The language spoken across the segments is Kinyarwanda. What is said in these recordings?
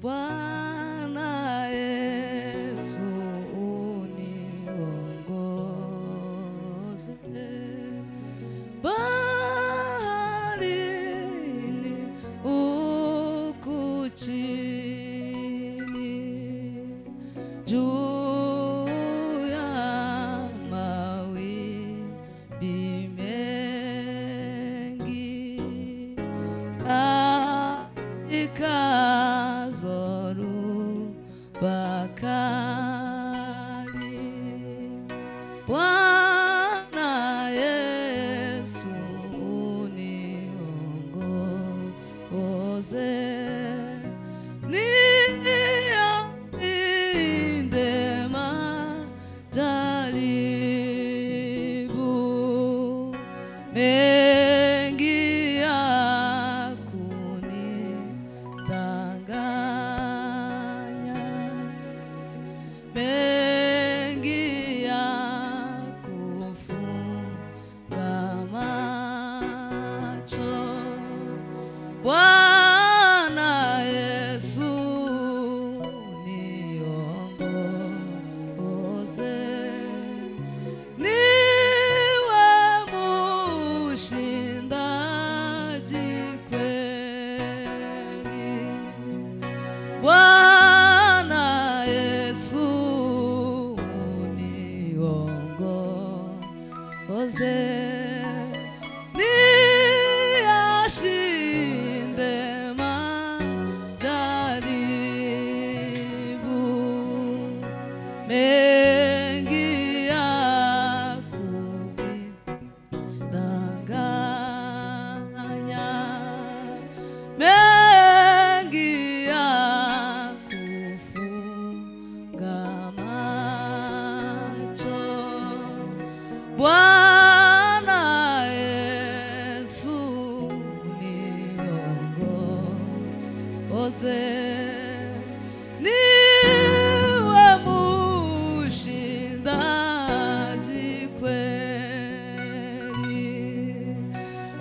Bwana Yesu uniongoze baharini huku chini, juu ya mawimbi mengi, katika zoruba kali. Bwana Yesu uniongoze, niyalinde majaribu mengi ya kunidanganya, mengi ya kufunga macho. Bwana Yesu niongoze, niwe mushindaji kweli. Bwana Yesu uniongoze, niyashinde majaribu mengi ya kunidanganya, mengi ya kufunga macho. Bwana Yesu niongoze, niwe mushindaji kweli.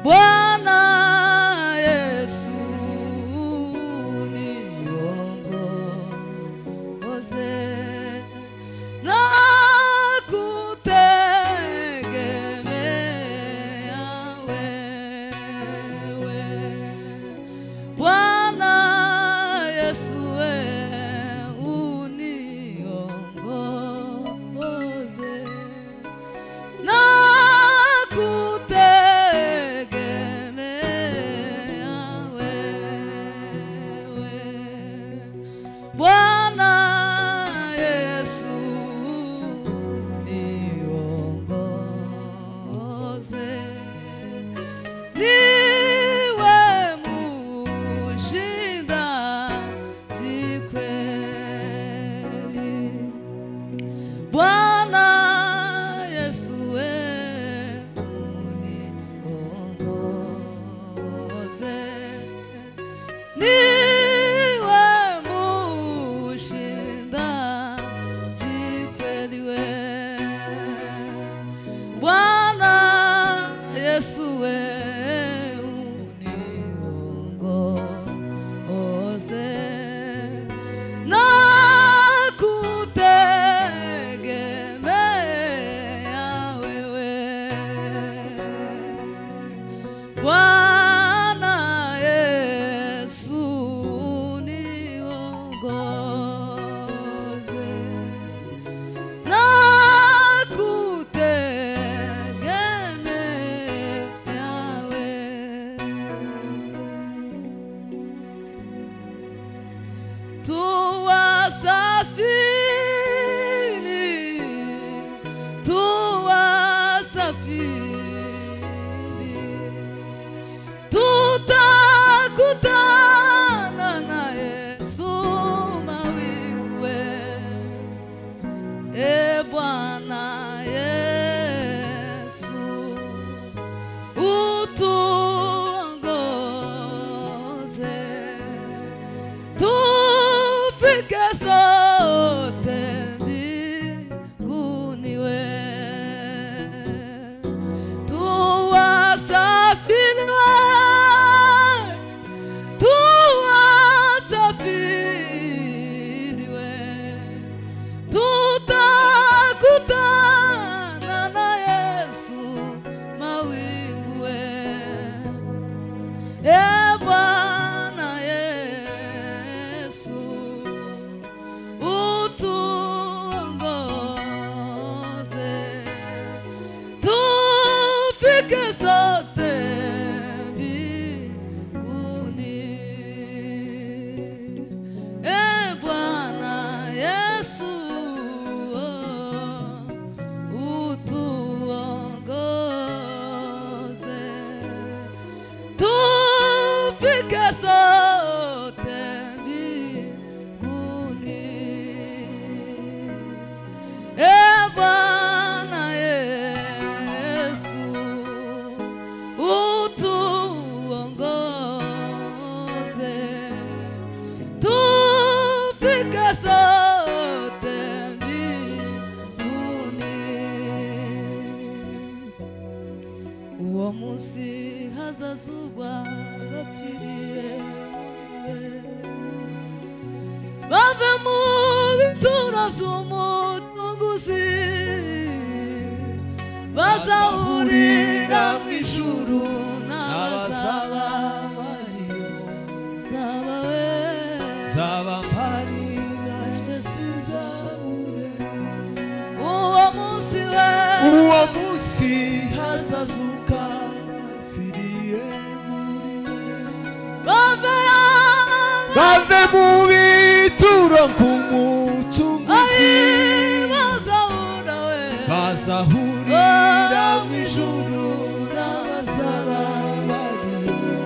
Bwana Yesu niongoze, nakutegemea wewe. Bwana Yesu uniongoze, nakutegemea wewe. Bwana Yesu uniongoze, niwe mushindaji kweli. Bwana Yesu uniongoze, niwe mushindaji kweli we. Bwana Yesu uniongoze, nakutegemea wewe. Bwana Yesu uniongoze, nakutegemea wewe. Tuwasafiri, tutakutana na Yesu mawingu. E Bwana Yesu utuongoze, tufike sote tufike sote mbinguni. Uwo munsi hazazugwa bapfiriye bave mu bituro by'umutunguzi, bazahurira mu ijuru n'abazaba bariyo. Nzaba mpari naje sinzabure. Uwo munsi hazazuka bapfiriye muri we, bave mu bituro k'umucunguzi, bazahurira mu ijuru n'abazaba bariyo.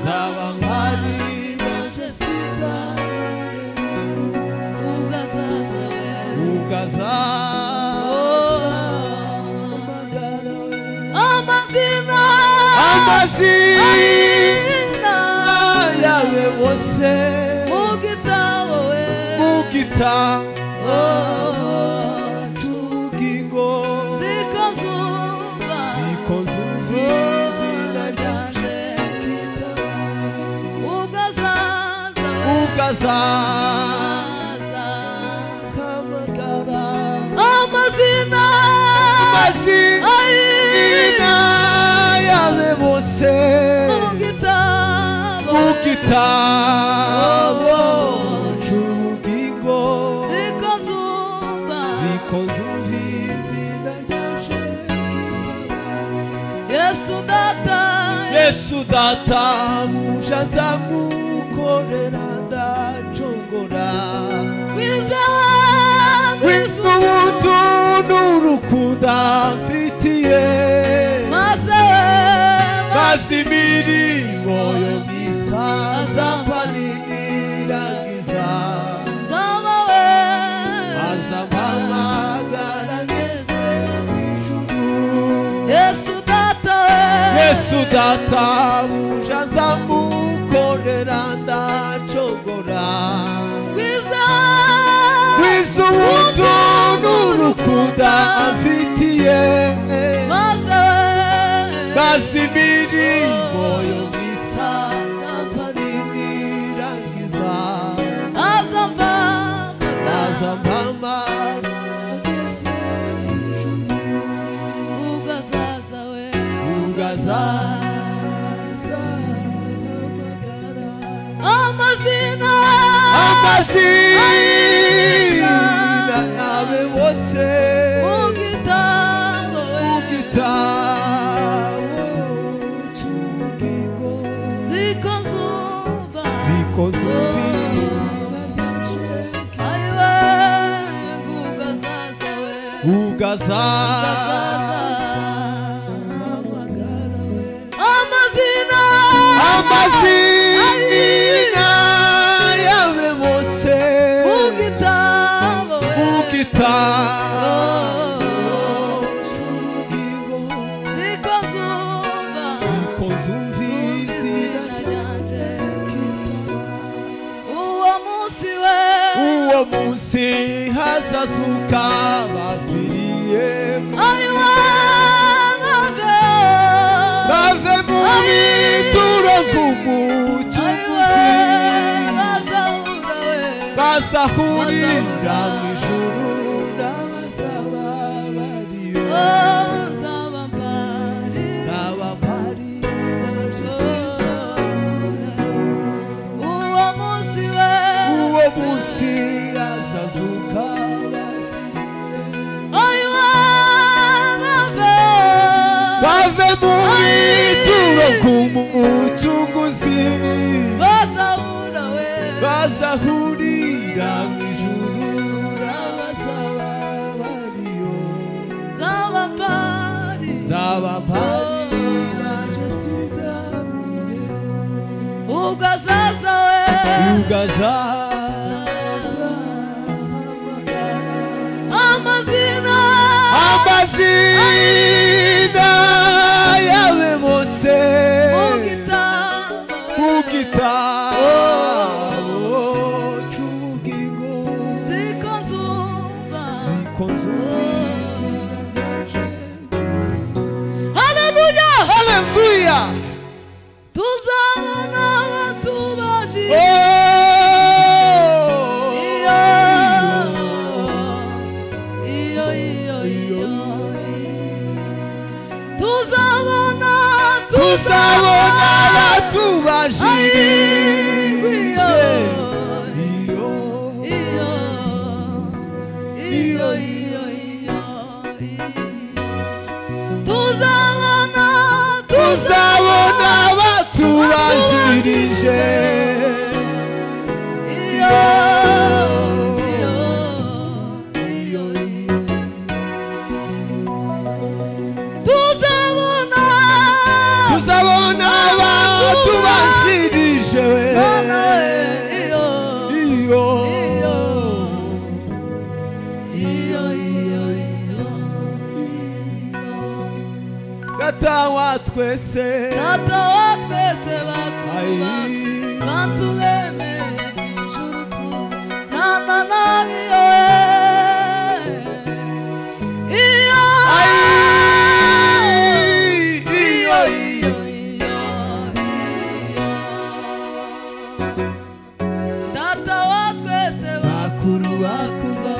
Nzaba mpari naje sinzabure. Ugazaza amazina yawe bose mu gitabo cy'ubugingo, zikozumva izina ryaje kitaba. Ugazaza kamagara amazina yawe bose mu gitabo cy'ubugingo, zikozumva izina ryaje kitaba. Yesu data muja nzamukorera ndacogora, gwiza ubuntu n'urukundo mfitiye, maze imirimo yo myiza nzampanirangiza. Azampamagara ngeze mu ijuru. Yesu data muja nzamukorera ndacogora, gwiza ubuntu n'urukundo mfitiye, maze imirimo yo myiza nzampanirangiza. Azampamagara ngeze mu ijuru. Ugazaza amagara amazina yawe bose mu gitabo cy'ubugingo, zikozumva izina ryaje kitaba. Ugazaza amagara amazina yawe bose mu gitabo cy'ubugingo, zikozumva izina ryaje kitaba. Uwo munsi hazazuka bapfiriye bave mu bituro k'umucunguzi, bazahurira mu ijuru n'abazaba bariyo. Nzaba mpari naje sinzabure. Uwo munsi hazazuka bave mu bituro k'umucunguzi, bazahurira mu ijuru n'abazaba bariyo. Nzaba mpari naje sinzabure. Ugazaza amagara amazina yawe bose mu gitabo data wa twese bakuru bantu bemeye ijuru tuza nana nabiyo data wa twese bakuru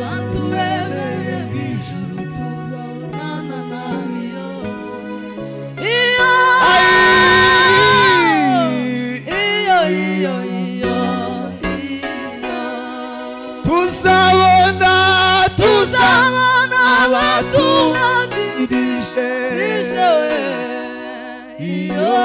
bantu bemeye ijuru tuza nana nabiyo tuzabona abatubanjirije iyo